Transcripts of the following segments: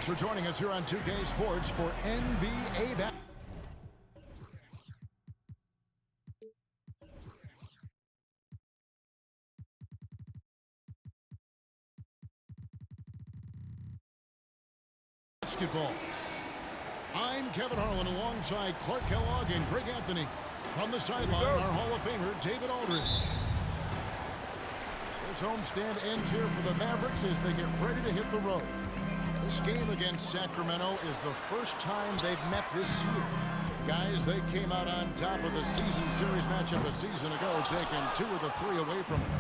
Thanks for joining us here on 2K Sports for NBA basketball. I'm Kevin Harlan alongside Clark Kellogg and Greg Anthony. From the sideline, our Hall of Famer, David Aldridge. This homestand ends here for the Mavericks as they get ready to hit the road. This game against Sacramento is the first time they've met this year. Guys, they came out on top of the season series matchup a season ago, taking 2 of the 3 away from them.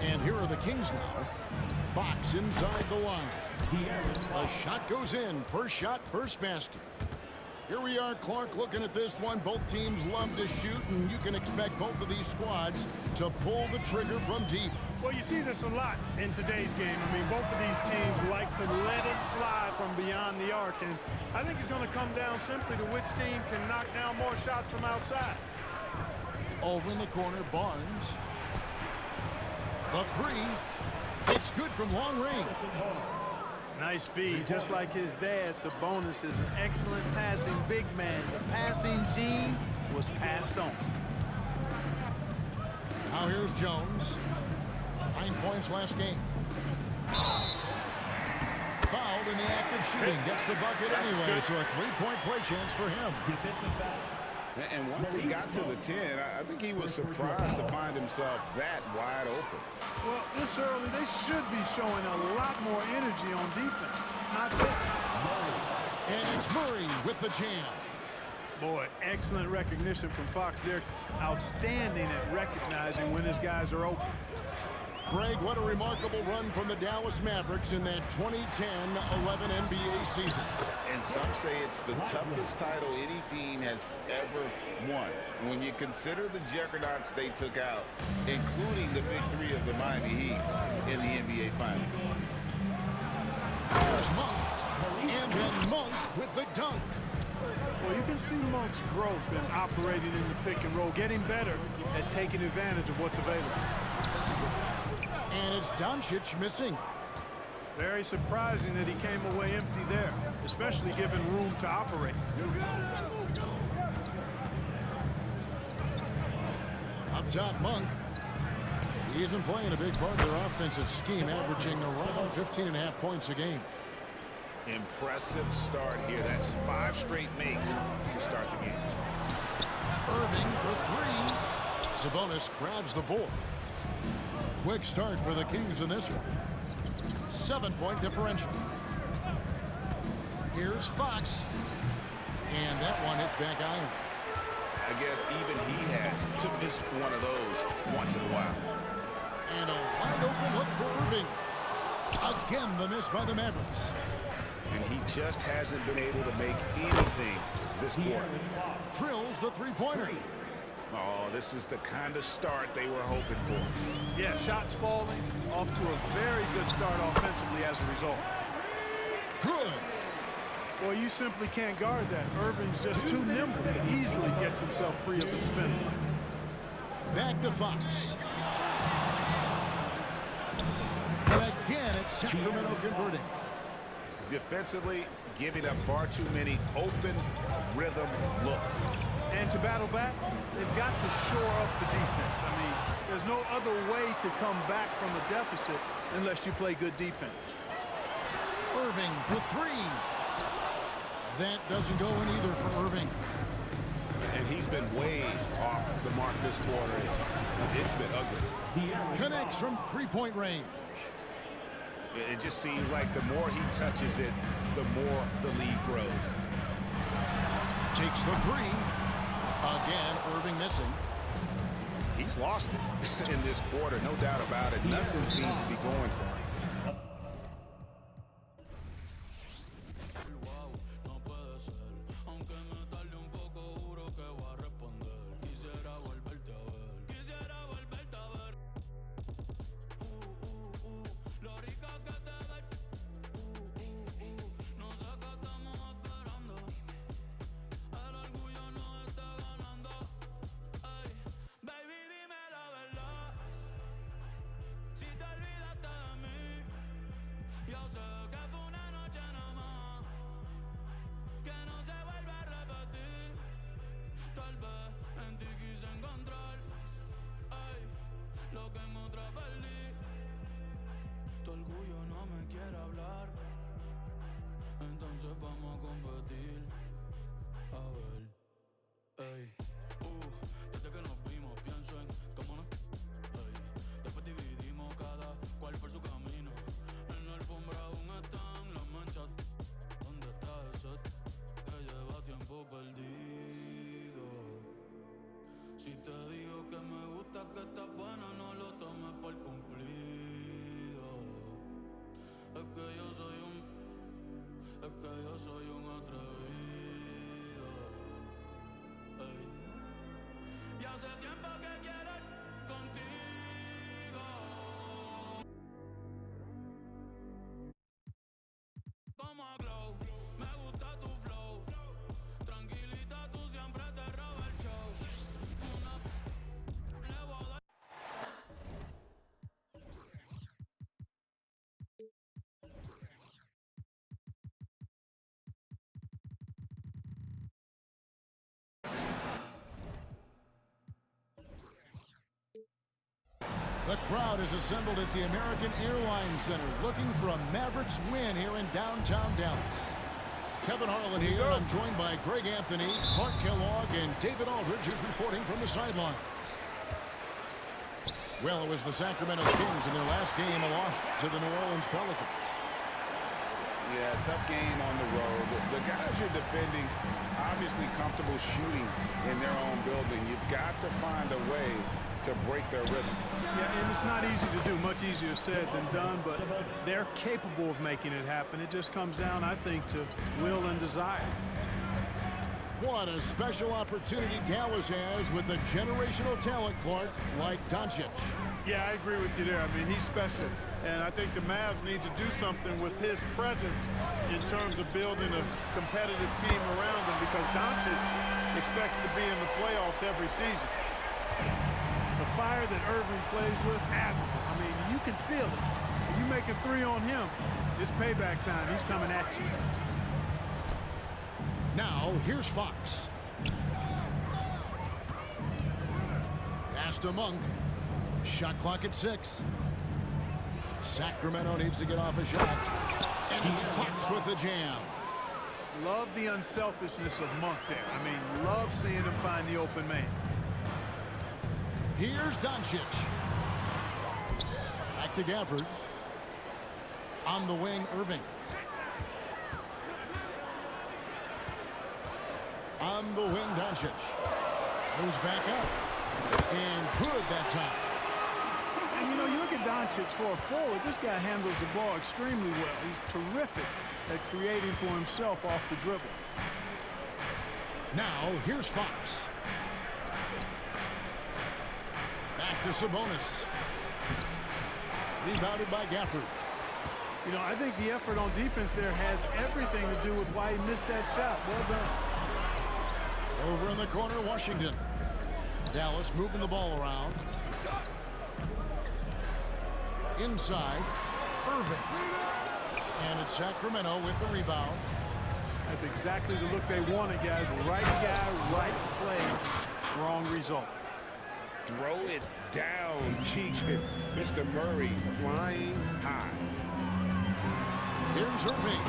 And here are the Kings now. Fox inside the line. A shot goes in. First shot, first basket. Here we are, Clark, looking at this one. Both teams love to shoot, and you can expect both of these squads to pull the trigger from deep. Well, you see this a lot in today's game. I mean, both of these teams like to let it fly from beyond the arc, and I think it's going to come down simply to which team can knock down more shots from outside. Over in the corner, Barnes. The 3. It's good from long range. Nice feed, just like his dad. Sabonis is an excellent passing big man. The passing gene was passed on. Now here's Jones. 9 points last game. Fouled in the act of shooting. Gets the bucket anyway, so a 3-point play chance for him. And once he got to the 10, I think he was surprised to find himself that wide open. Well, this early, they should be showing a lot more energy on defense. It's not fair. And it's Murray with the jam. Boy, excellent recognition from Fox. They're outstanding at recognizing when his guys are open. Greg, what a remarkable run from the Dallas Mavericks in that 2010-11 NBA season. And some say it's the toughest title any team has ever won. When you consider the juggernauts they took out, including the big 3 of the Miami Heat in the NBA Finals. There's Monk, and then Monk with the dunk. Well, you can see Monk's growth in operating in the pick and roll, getting better at taking advantage of what's available. And it's Doncic missing. Very surprising that he came away empty there, especially given room to operate. Up top, Monk. He isn't playing a big part of their offensive scheme, averaging around 15.5 points a game. Impressive start here. That's 5 straight makes to start the game. Irving for 3. Sabonis grabs the board. Quick start for the Kings in this one. 7-point differential. Here's Fox. And that one hits back iron. I guess even he has to miss one of those once in a while. And a wide open look for Irving. Again, the miss by the Mavericks. And he just hasn't been able to make anything this quarter. Drills the 3-pointer. Oh, this is the kind of start they were hoping for. Yeah, shots falling, off to a very good start offensively as a result. Good. Boy, you simply can't guard that. Irving's just too nimble. He easily gets himself free of the defender. Back to Fox. And again, it's Sacramento converting. Defensively, giving up far too many open rhythm looks. And to battle back, they've got to shore up the defense. I mean, there's no other way to come back from a deficit unless you play good defense. Irving for 3. That doesn't go in either for Irving. And he's been way off the mark this quarter. It's been ugly. Connects from 3-point range. It just seems like the more he touches it, the more the lead grows. Takes the 3. Again, Irving missing. He's lost it in this quarter, no doubt about it. Nothing seems to be going for him. me quiere hablar, entonces vamos a competir. A ver, ey, desde que nos vimos pienso en cómo no, ey, después dividimos cada cual por su camino. En la alfombra aún están las manchas. ¿Dónde está ese que lleva tiempo perdido? Si te digo que me gusta, que estás buena, no lo tomes por cumplido. Es que yo soy un atrevido. Ey. Y hace tiempo que quiero contigo. Como a Glow, me gusta tu flow. Tranquilita, tú siempre te robas el show. Le voy a dar. The crowd is assembled at the American Airlines Center looking for a Mavericks win here in downtown Dallas. Kevin Harlan here, and I'm joined by Greg Anthony, Clark Kellogg, and David Aldridge, who's reporting from the sidelines. Well, it was the Sacramento Kings in their last game, a loss to the New Orleans Pelicans. Yeah, tough game on the road. The guys you're defending, obviously comfortable shooting in their own building. You've got to find a way to break their rhythm. Yeah, and it's not easy to do, much easier said than done, but they're capable of making it happen. It just comes down, I think, to will and desire. What a special opportunity Dallas has with a generational talent, Clark, like Doncic. Yeah, I agree with you there. I mean, he's special. And I think the Mavs need to do something with his presence in terms of building a competitive team around him, because Doncic expects to be in the playoffs every season. The fire that Irving plays with, admirable. I mean, you can feel it. When you make a three on him, it's payback time. He's coming at you. Now, here's Fox. Pass to Monk. Shot clock at 6. Sacramento needs to get off a shot. And it's Fox with the jam. Love the unselfishness of Monk there. I mean, love seeing him find the open man. Here's Doncic. Back to Gafford. On the wing, Irving. On the wing, Doncic. Goes back up. And good that time. And, you know, you look at Doncic for a forward, this guy handles the ball extremely well. He's terrific at creating for himself off the dribble. Now, here's Fox. Back to Sabonis. Rebounded by Gafford. You know, I think the effort on defense there has everything to do with why he missed that shot. Well done. Over in the corner, Washington. Dallas moving the ball around. Inside, Irving. And it's Sacramento with the rebound. That's exactly the look they wanted, guys. Right guy, right play, wrong result. Throw it down, Keegan. Mr. Murray flying high. Here's Irving.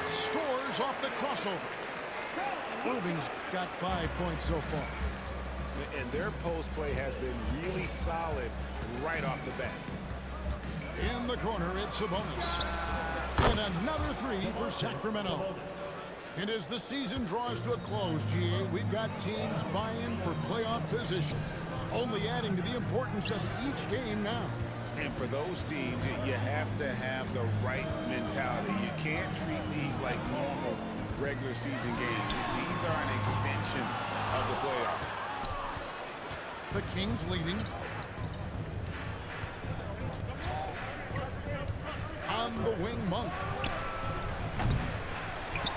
Scores off the crossover. Irving's got 5 points so far. And their post play has been really solid right off the bat. In the corner, it's Sabonis. And another three for Sacramento. And as the season draws to a close, GA, we've got teams vying for playoff position, only adding to the importance of each game now. And for those teams, you have to have the right mentality. You can't treat these like normal regular season games. These are an extension of the playoffs. The Kings leading. On the wing, Monk.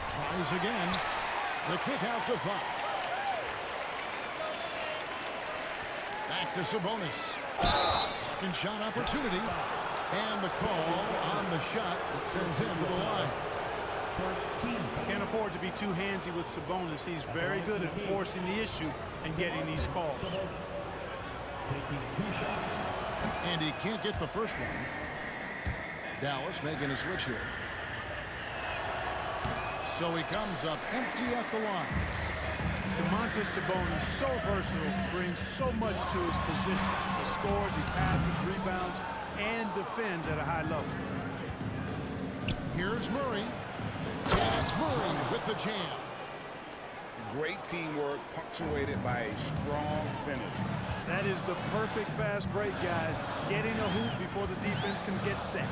Tries again. The kick out to Fox. Back to Sabonis. Second shot opportunity. And the call on the shot that sends him to the line. Can't afford to be too handsy with Sabonis. He's very good at forcing the issue and getting these calls. And he can't get the first one. Dallas making a switch here. So he comes up empty at the line. Domantas Sabonis, so versatile, brings so much to his position. He scores, he passes, rebounds, and defends at a high level. Here's Murray. That's Murray with the jam. Great teamwork, punctuated by a strong finish. That is the perfect fast break, guys. Getting a hoop before the defense can get set.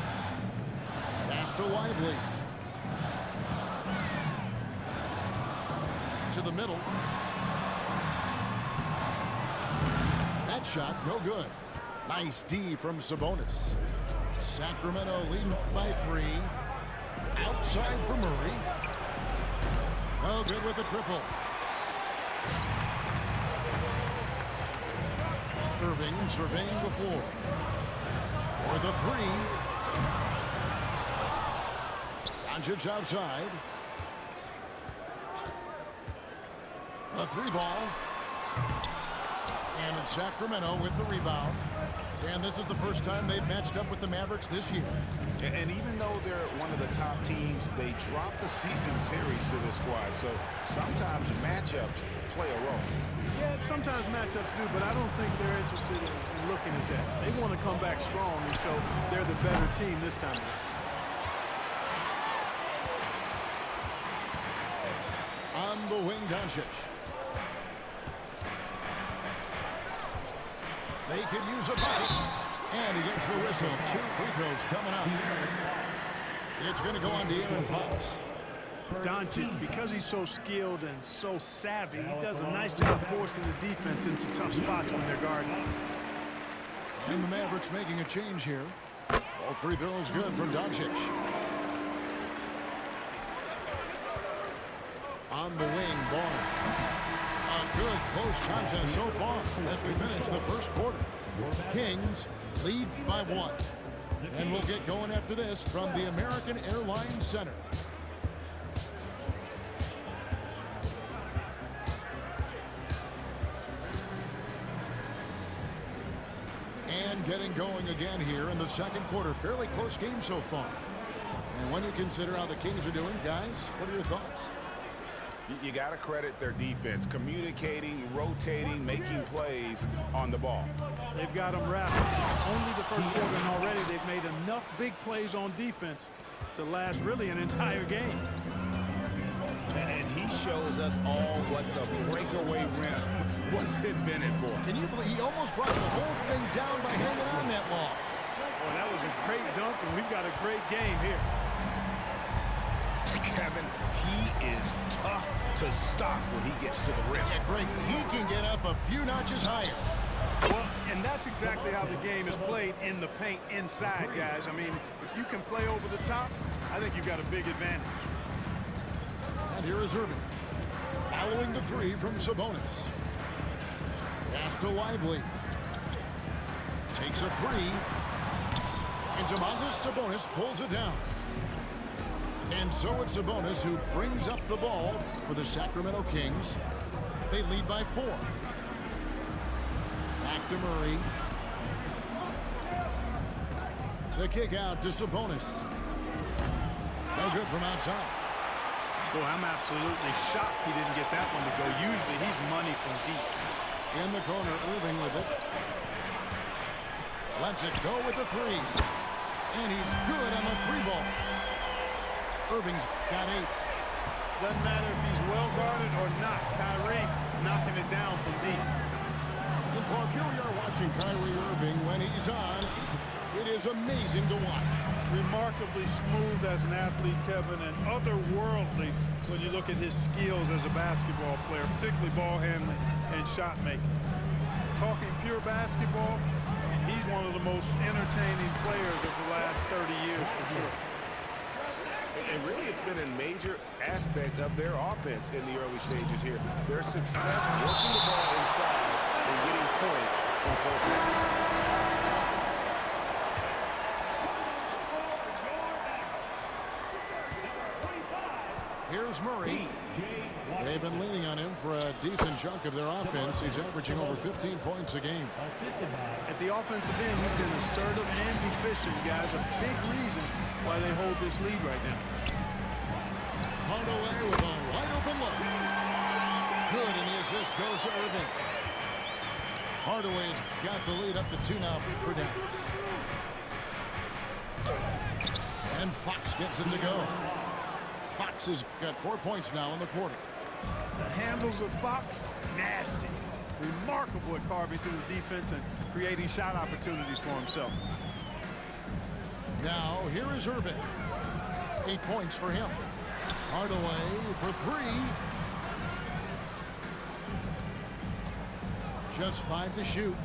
Pass to Lively. To the middle. That shot, no good. Nice D from Sabonis. Sacramento leading by 3. Outside for Murray. Oh, good with the triple. Irving surveying the floor. For the 3. Doncic outside. A 3-ball. And it's Sacramento with the rebound. And this is the first time they've matched up with the Mavericks this year. And even though they're one of the top teams, they dropped the season series to this squad. So sometimes matchups play a role. Yeah, sometimes matchups do, but I don't think they're interested in looking at that. They want to come back strong and show they're the better team this time around. On the wing, Doncic. They could use a bucket. And he gets the whistle. 2 free throws coming up. It's going to go on De'Aaron Fox. Doncic, because he's so skilled and so savvy, he does a nice job forcing the defense into tough spots when they're guarding. And the Mavericks making a change here. All free throws good from Doncic. On the wing, Barnes. A good close contest so far as we finish the first quarter. Kings lead by 1. And we'll get going after this from the American Airlines Center. And getting going again here in the second quarter. Fairly close game so far. And when you consider how the Kings are doing, guys, what are your thoughts? You got to credit their defense, communicating, rotating, making plays on the ball. They've got them wrapped. It's only the first quarter, and already they've made enough big plays on defense to last really an entire game. And he shows us all what the breakaway rim was invented for. Can you believe he almost brought the whole thing down by hanging on that long? Well, that was a great dunk, and we've got a great game here. Kevin, he is tough to stop when he gets to the rim. Yeah, great. He can get up a few notches higher. Well, and that's exactly how the game is played in the paint inside, guys. I mean, if you can play over the top, I think you've got a big advantage. And here is Irving. Following the 3 from Sabonis. Pass to Lively. Takes a 3. And Domantas Sabonis pulls it down. And so it's Sabonis who brings up the ball for the Sacramento Kings. They lead by 4. Back to Murray. The kick out to Sabonis. No good from outside. Well, I'm absolutely shocked he didn't get that one to go. Usually he's money from deep. In the corner, Irving with it. Lets it go with the 3. And he's good on the 3-ball. Irving's got 8. Doesn't matter if he's well guarded or not. Kyrie knocking it down from deep. And Clark, here we are watching Kyrie Irving when he's on. It is amazing to watch. Remarkably smooth as an athlete, Kevin, and otherworldly when you look at his skills as a basketball player, particularly ball handling and shot making. Talking pure basketball, he's one of the most entertaining players of the last 30 years for sure. And really, it's been a major aspect of their offense in the early stages here. Their success working the ball inside and getting points from close range. Here's Murray. They've been leaning on him for a decent chunk of their offense. He's averaging over 15 points a game. At the offensive end, he's been assertive and efficient, guys. A big reason why they hold this lead right now. Hardaway with a wide open look. Good, and the assist goes to Irving. Hardaway's got the lead up to 2 now for Dallas. And Fox gets it to go. Fox has got 4 points now in the quarter. The handles of Fox, nasty. Remarkable at carving through the defense and creating shot opportunities for himself. Now, here is Irving. 8 points for him. Hardaway for 3. Just 5 to shoot.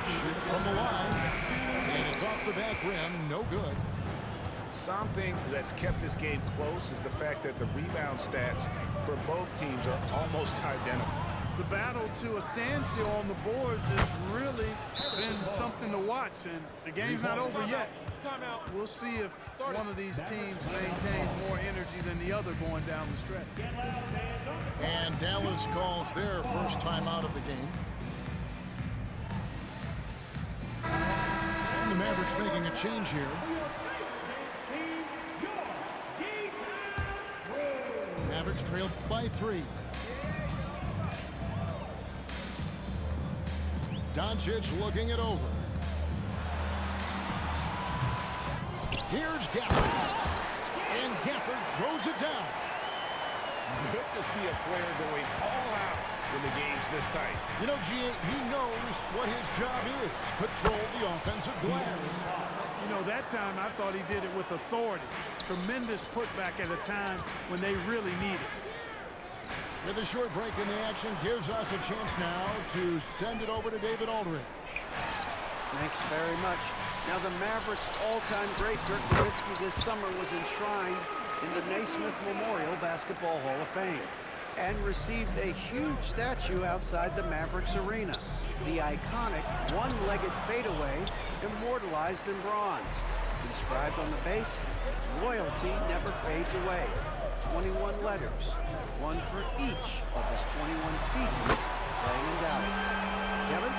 Shoots from the line. And it's off the back rim. No good. Something that's kept this game close is the fact that the rebound stats for both teams are almost identical. The battle to a standstill on the boards has really been something to watch, and the game's not over yet. We'll see if one of these teams maintains more energy than the other going down the stretch. And Dallas calls their first time out of the game. And the Mavericks making a change here. Mavericks trailed by 3. Doncic looking it over. Here's Gafford. And Gafford throws it down. Good to see a player going all out when the game's this tight. You know, G.A., he knows what his job is. Control the offensive glass. You know, that time I thought he did it with authority. Tremendous putback at a time when they really need it. With a short break in the action, gives us a chance now to send it over to David Aldridge. Thanks very much. Now, the Mavericks' all-time great Dirk Nowitzki this summer was enshrined in the Naismith Memorial Basketball Hall of Fame and received a huge statue outside the Mavericks arena. The iconic one-legged fadeaway immortalized in bronze. Inscribed on the base, loyalty never fades away. 21 letters, one for each of his 21 seasons playing in Dallas. Kevin?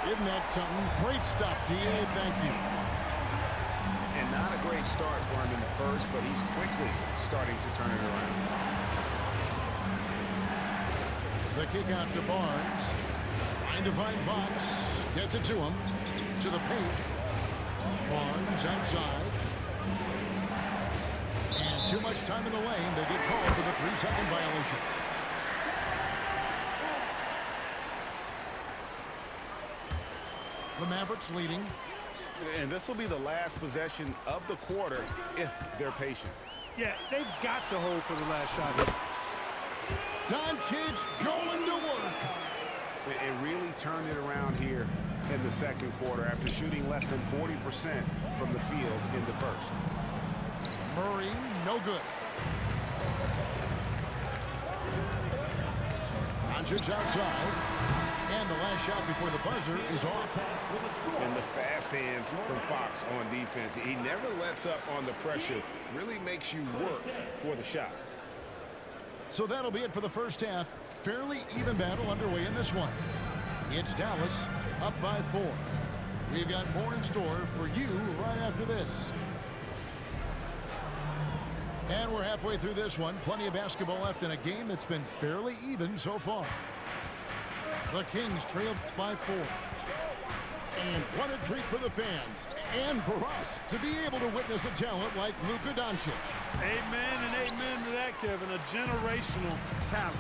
Isn't that something? Great stuff, D.A. Thank you. And not a great start for him in the first, but he's quickly starting to turn it around. The kick out to Barnes. Trying to find Fox. Gets it to him. To the paint. Barnes outside. And too much time in the lane. They get called for the 3-second violation. The Mavericks leading. And this will be the last possession of the quarter if they're patient. Yeah, they've got to hold for the last shot here. Doncic going to work. It really turned it around here in the second quarter after shooting less than 40% from the field in the first. Murray, no good. Doncic outside. And the last shot before the buzzer is off. And the fast hands from Fox on defense. He never lets up on the pressure. Really makes you work for the shot. So that'll be it for the first half. Fairly even battle underway in this one. It's Dallas up by 4. We've got more in store for you right after this. And we're halfway through this one. Plenty of basketball left in a game that's been fairly even so far. The Kings trail by 4. And what a treat for the fans and for us to be able to witness a talent like Luka Doncic. Amen and amen to that, Kevin. A generational talent.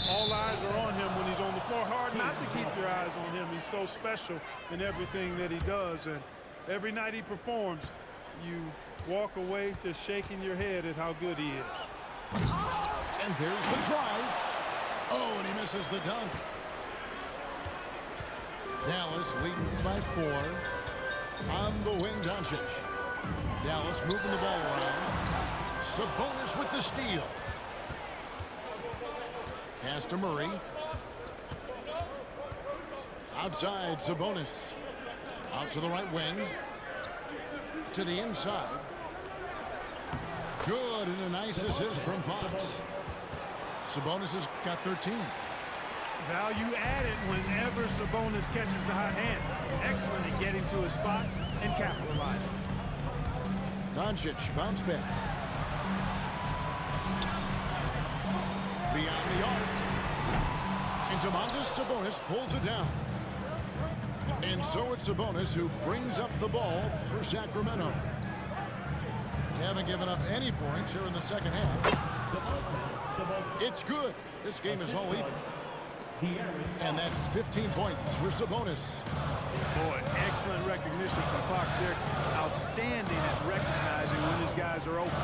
All eyes are on him when he's on the floor. Hard not to keep your eyes on him. He's so special in everything that he does. And every night he performs, you walk away to shaking your head at how good he is. And there's the drive. Oh, and he misses the dunk. Dallas leading by 4. On the wing, Doncic. Dallas moving the ball around. Sabonis with the steal. Pass to Murray. Outside, Sabonis. Out to the right wing. To the inside. Good, and a nice assist from Fox. Sabonis has got 13. Value added whenever Sabonis catches the hot hand. Excellent at getting to his spot and capitalizing. Doncic bounce pass. Beyond the arc. And Domantas Sabonis pulls it down. And so it's Sabonis who brings up the ball for Sacramento. They haven't given up any points here in the second half. It's good. This game is all even. And that's 15 points for Sabonis. Boy, excellent recognition from Fox there. Outstanding at recognizing when his guys are open.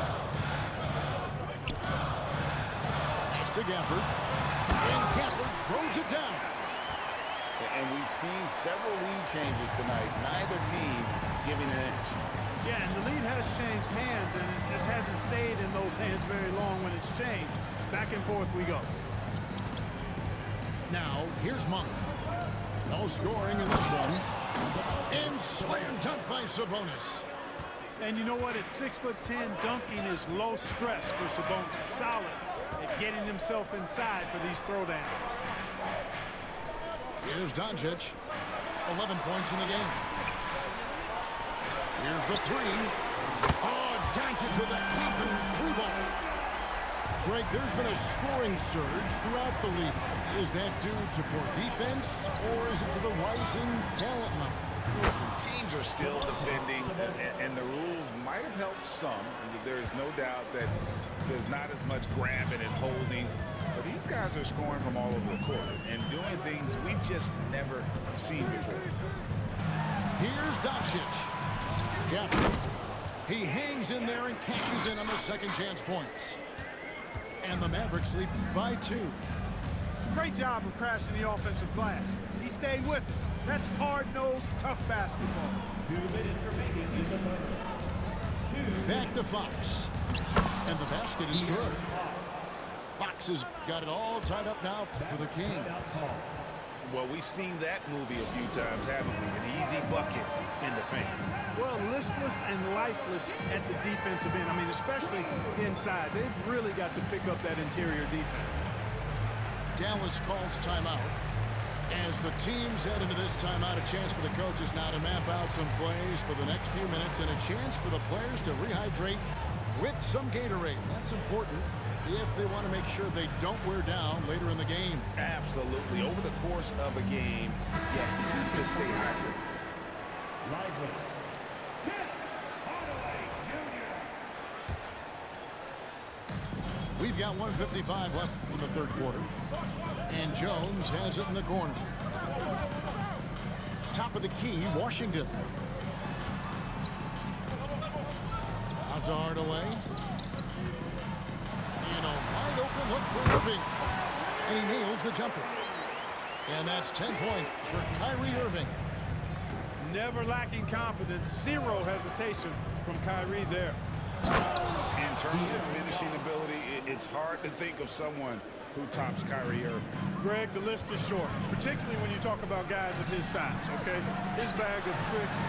Pass to Gafford. And Gafford throws it down. And we've seen several lead changes tonight. Neither team giving an inch. Yeah, and the lead has changed hands, and it just hasn't stayed in those hands very long when it's changed. Back and forth we go. Now, here's Monk. No scoring in this one. And slam dunk by Sabonis. And you know what? At 6'10", dunking is low stress for Sabonis. Solid at getting himself inside for these throwdowns. Here's Doncic. 11 points in the game. Here's the three. Oh, Doncic with a confident three ball. Greg, there's been a scoring surge throughout the league. Is that due to poor defense, or is it to the rising talent level? Listen, teams are still defending, and the rules might have helped some. There is no doubt that there's not as much grabbing and holding. But these guys are scoring from all over the court and doing things we've just never seen before. Here's Doncic. Gafford. He hangs in there and cashes in on the second chance points. And the Mavericks lead by 2. Great job of crashing the offensive glass. He stayed with it. That's hard-nosed, tough basketball. 2 minutes remaining in the third. Back to Fox. And the basket is good. Fox has got it all tied up now for the Kings. Well, we've seen that movie a few times, haven't we? An easy bucket in the paint. Well, listless and lifeless at the defensive end. I mean, especially inside. They've really got to pick up that interior defense. Dallas calls timeout. As the teams head into this timeout, a chance for the coaches now to map out some plays for the next few minutes and a chance for the players to rehydrate with some Gatorade. That's important if they want to make sure they don't wear down later in the game. Absolutely. Over the course of a game, you have to stay hydrated. Lively. We've got 1:55 left in the third quarter. And Jones has it in the corner. Top of the key, Washington. Out to Hardaway. And a wide open look for Irving. And he nails the jumper. And that's 10 points for Kyrie Irving. Never lacking confidence. Zero hesitation from Kyrie there. In terms of finishing ability, it's hard to think of someone who tops Kyrie Irving. Greg, the list is short, particularly when you talk about guys of his size, okay? His bag of tricks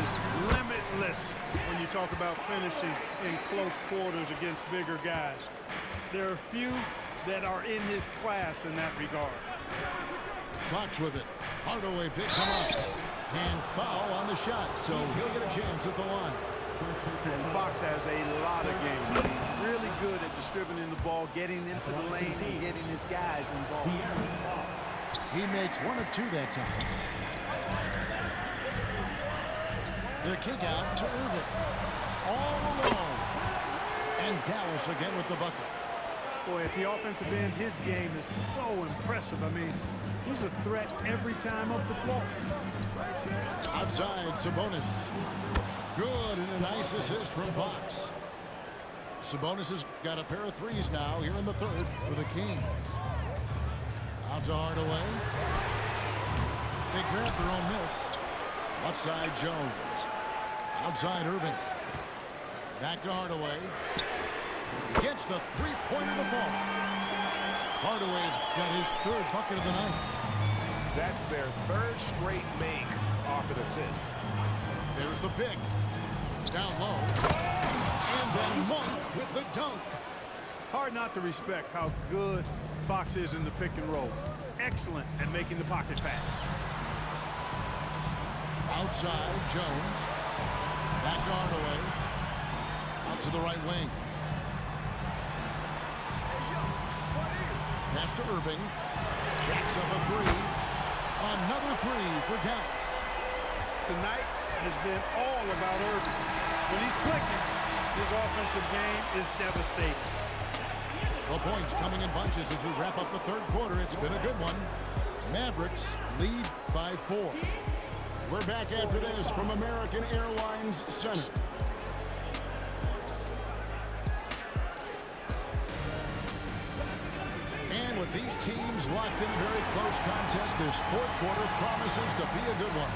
is limitless when you talk about finishing in close quarters against bigger guys. There are few that are in his class in that regard. Fox with it. Hardaway picks him up. And foul on the shot, so he'll get a chance at the line. And Fox has a lot of games. Really good at distributing the ball, getting into the lane, and getting his guys involved. He makes 1 of 2 that time. The kick out to Irving. All alone. And Dallas again with the bucket. Boy, at the offensive end, his game is so impressive. I mean, he's a threat every time up the floor. Outside, Sabonis. Good, and a nice assist from Fox. Sabonis has got a pair of threes now here in the third for the Kings. Out to Hardaway. They grab their own miss. Left side, Jones. Outside, Irving. Back to Hardaway. Gets the three-pointer to fall. Hardaway's got his 3rd bucket of the night. That's their 3rd straight make off an assist. There's the pick. Down low. And then Monk with the dunk. Hard not to respect how good Fox is in the pick and roll. Excellent at making the pocket pass. Outside, Jones. Back Hardaway. Out to the right wing. Pass to Irving. Jacks up a three. Another three for Dallas. Tonight has been all about Irving. When he's clicking, his offensive game is devastating. Well, points coming in bunches as we wrap up the third quarter. It's been a good one. Mavericks lead by 4. We're back after this from American Airlines Center. And with these teams locked in a very close contest, this fourth quarter promises to be a good one.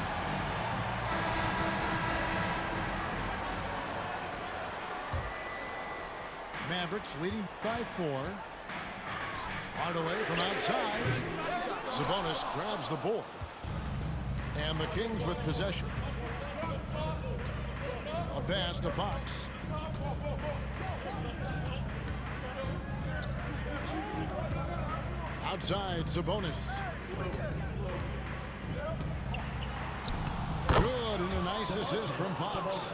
Mavericks leading by 4. Hardaway from outside. Sabonis grabs the board. And the Kings with possession. A pass to Fox. Outside, Sabonis. Good, and a nice assist from Fox.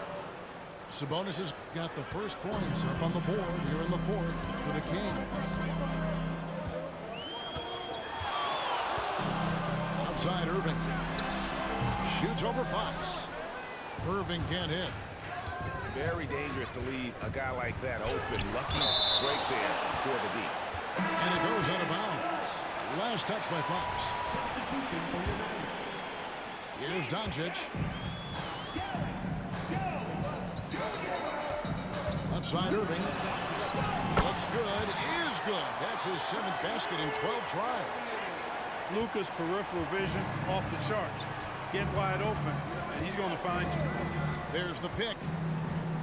Sabonis has got the first points up on the board here in the fourth for the Kings. Outside, Irving. Shoots over Fox. Irving can't hit. Very dangerous to leave a guy like that open. Lucky break there for the D. And it goes out of bounds. Last touch by Fox. Substitution for your Here's Doncic. Outside Irving. Looks good. Is good. That's his 7th basket in 12 tries. Luka's peripheral vision off the charts. Get wide open, and he's going to find you. There's the pick.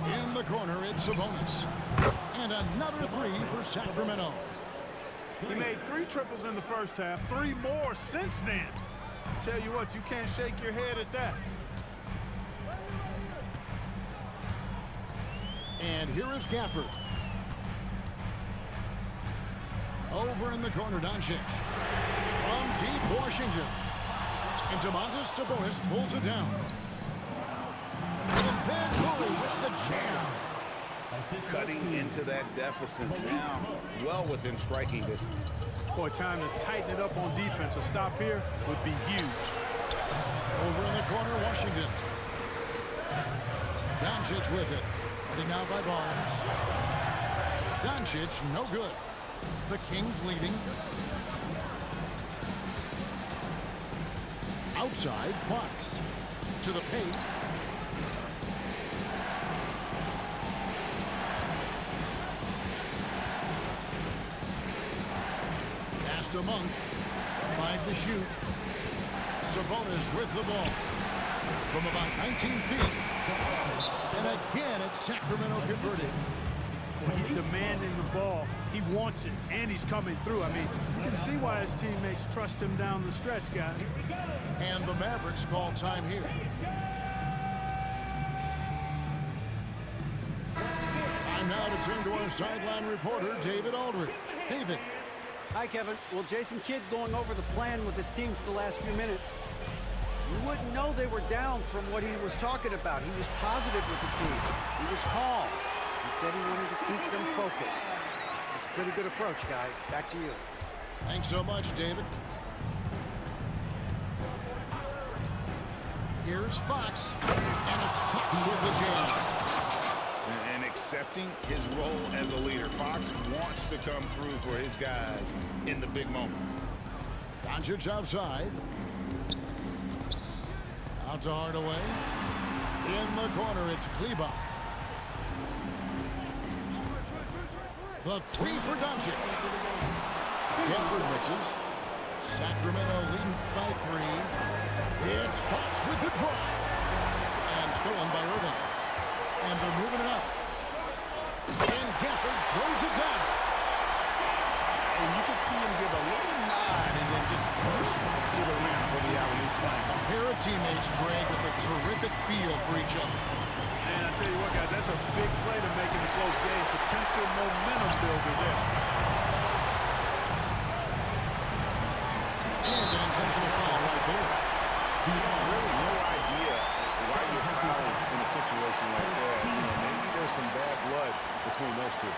In the corner, it's Sabonis. And another three for Sacramento. He made 3 triples in the first half, 3 more since then. I tell you what, you can't shake your head at that. And here is Gafford. Over in the corner, Doncic. From deep Washington. And Domantas Sabonis pulls it down. And then Murray with the jam. Cutting into that deficit now, well within striking distance. Boy, time to tighten it up on defense. A stop here would be huge. Over in the corner, Washington. Doncic with it. Heading now by Barnes. Doncic, no good. The Kings leading. Outside, Fox. To the paint. Pass to Monk. 5 to shoot. Sabonis with the ball. From about 19 feet. And again, it's Sacramento converted. Well, he's demanding the ball. He wants it, and he's coming through. I mean, you can see why his teammates trust him down the stretch, guys. And the Mavericks call time here. Time now to turn to our sideline reporter, David Aldridge. David. Hi, Kevin. Well, Jason Kidd going over the plan with his team for the last few minutes. You wouldn't know they were down from what he was talking about. He was positive with the team. He was calm. He said he wanted to keep them focused. It's a pretty good approach, guys. Back to you. Thanks so much, David. Here's Fox. And it's Fox with the jam. And accepting his role as a leader. Fox wants to come through for his guys in the big moments. Doncic outside. Out to Hardaway. In the corner, it's Kleber. The three for Doncic. Gafford misses. Sacramento leading by 3. It's Fox with the drive. And stolen by Irving. And they're moving it up. And Gafford throws it down. And you can see him give a little nod and then just burst to the rim for the alley-oop slam. A pair of teammates, Greg, with a terrific feel for each other. And I tell you what, guys, that's a big play to make in a close game. Potential momentum builder there. And an intentional foul right there. Really no idea why you're fouling in a situation like that. You know, maybe there's some bad blood between those two.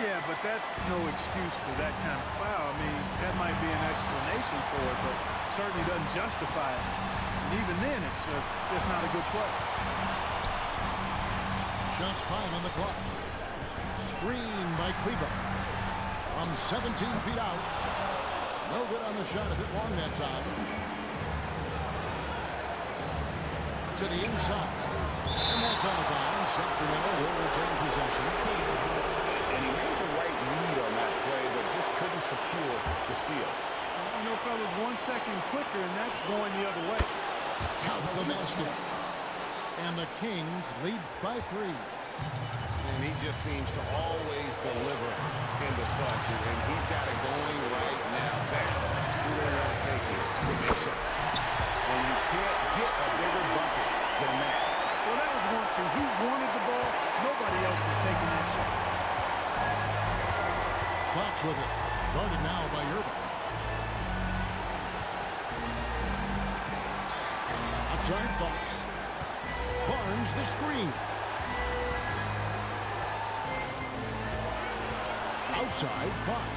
Yeah, but that's no excuse for that kind of foul. I mean, that might be an explanation for it, but certainly doesn't justify it. And even then, it's just not a good play. Just 5 on the clock. Screen by Kleber. From 17 feet out. No good on the shot, a bit long that time. To the inside. And that's out of bounds. Sacramento will retain possession. And he made the right read on that play, but just couldn't secure the steal. You know, fellas, 1 second quicker, and that's going the other way. Count the basket. And the Kings lead by 3. And he just seems to always deliver in the clutch, and he's got it going right now. That's who they want to take it, the big shot. And you can't get a bigger bucket than that. Well, that was 1-2. He wanted the ball. Nobody else was taking that shot. Fox with it. Guarded now by Irving. Outside Fox. Barnes the screen. Outside Fox.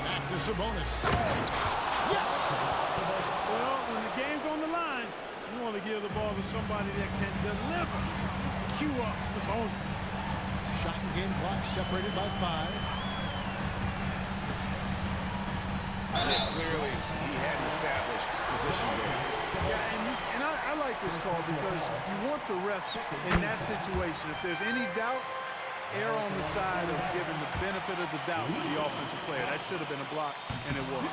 Back to Sabonis. Yes! Well, when the game's on the line, you want to give the ball to somebody that can deliver. Cue up Sabonis. Shot and game clock separated by 5. And clearly, he had an established position there. Yeah, and I like this call because you want the refs in that situation. If there's any doubt, err on the side of giving the benefit of the doubt to the offensive player. That should have been a block, and it was.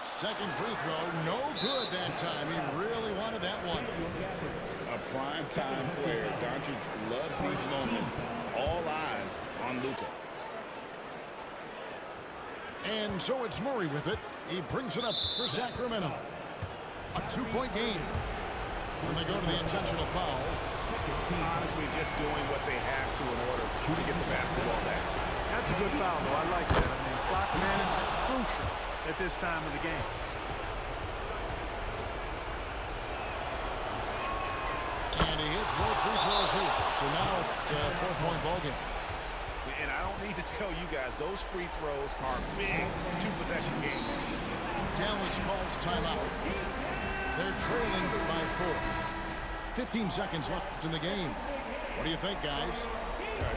Second free throw, no good that time. He really wanted that one. A prime-time player. Doncic loves these moments. All eyes on Luka. And so it's Murray with it. He brings it up for Sacramento. A 2-point game. When they go to the intentional foul. Honestly, just doing what they have to in order to get the basketball back. That's a good foul, though. I like that. I mean, clock management crucial at this time of the game. And he hits both free throws here. So now it's a 4-point ball game. And I don't need to tell you guys, those free throws are big two-possession games. Dallas calls timeout. They're trailing by 4. 15 seconds left in the game. What do you think, guys?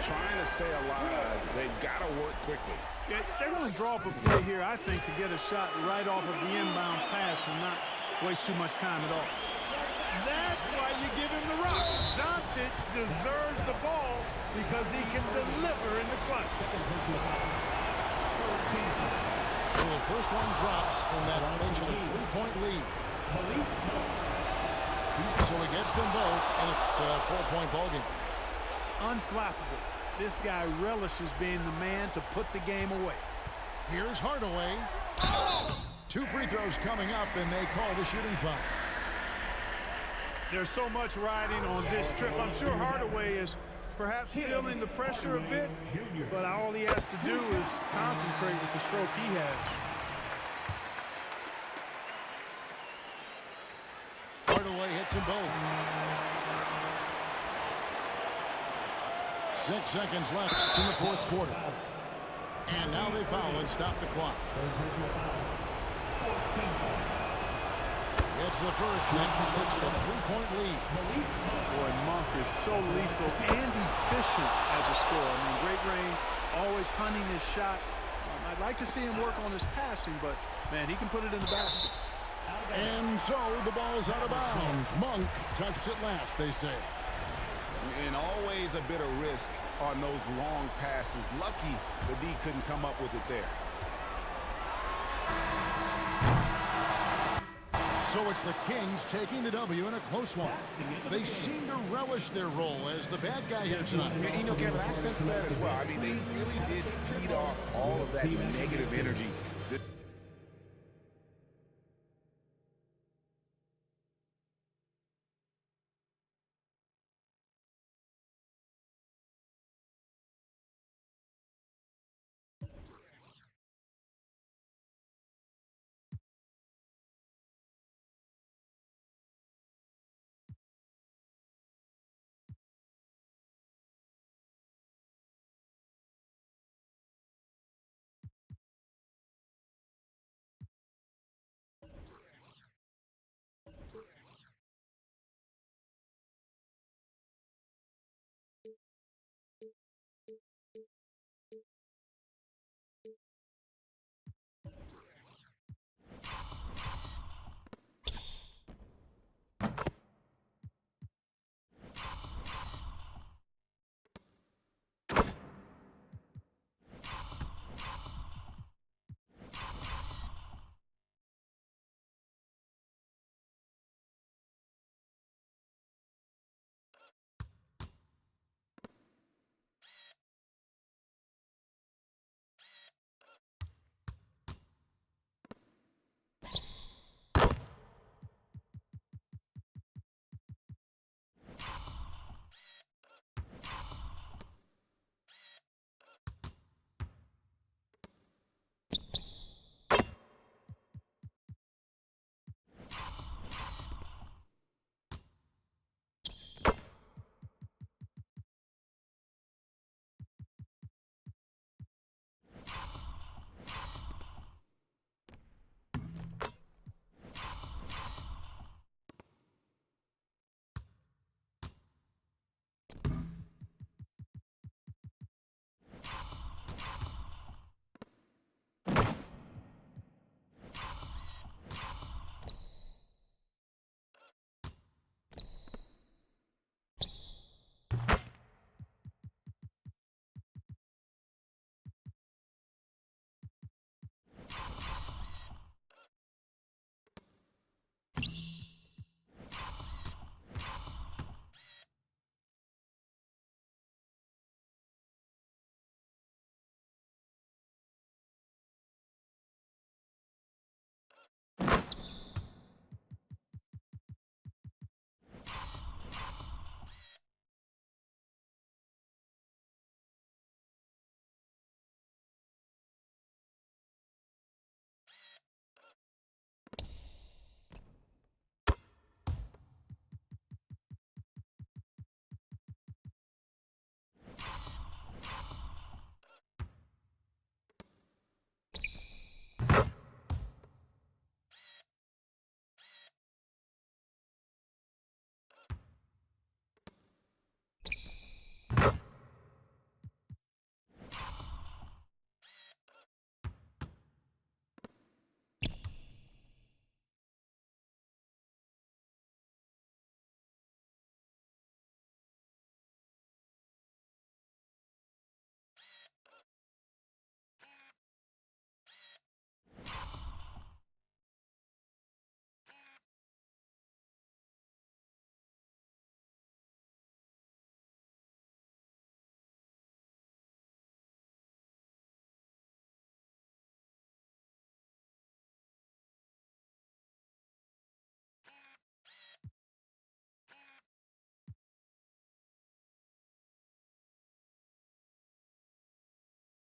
Trying to stay alive, they've got to work quickly. Yeah, they're going to draw up a play here, I think, to get a shot right off of the inbounds pass and not waste too much time at all. That's why you give him the rock. Doncic deserves the ball because he can deliver in the clutch. So the first one drops, and that makes it a 3-point lead. So he gets them both, and it's a 4-point ball game. Unflappable. This guy relishes being the man to put the game away. Here's Hardaway. 2 free throws coming up, and they call the shooting foul. There's so much riding on this trip. I'm sure Hardaway is perhaps feeling the pressure a bit, but all he has to do is concentrate with the stroke he has. Hardaway hits them both. 6 seconds left in the 4th quarter. And now they foul and stop the clock. It's the first, and that puts it a 3-point lead. Boy, Monk is so lethal and efficient as a scorer. I mean, great range, always hunting his shot. I'd like to see him work on his passing, but, man, he can put it in the basket. And so the ball's out of bounds. Monk touched it last, they say. And always a bit of risk on those long passes. Lucky the D couldn't come up with it there. So it's the Kings taking the W in a close one. They seem to relish their role as the bad guy here tonight. You know, Kevin, I sense that as well. I mean, they really did feed off all of that negative energy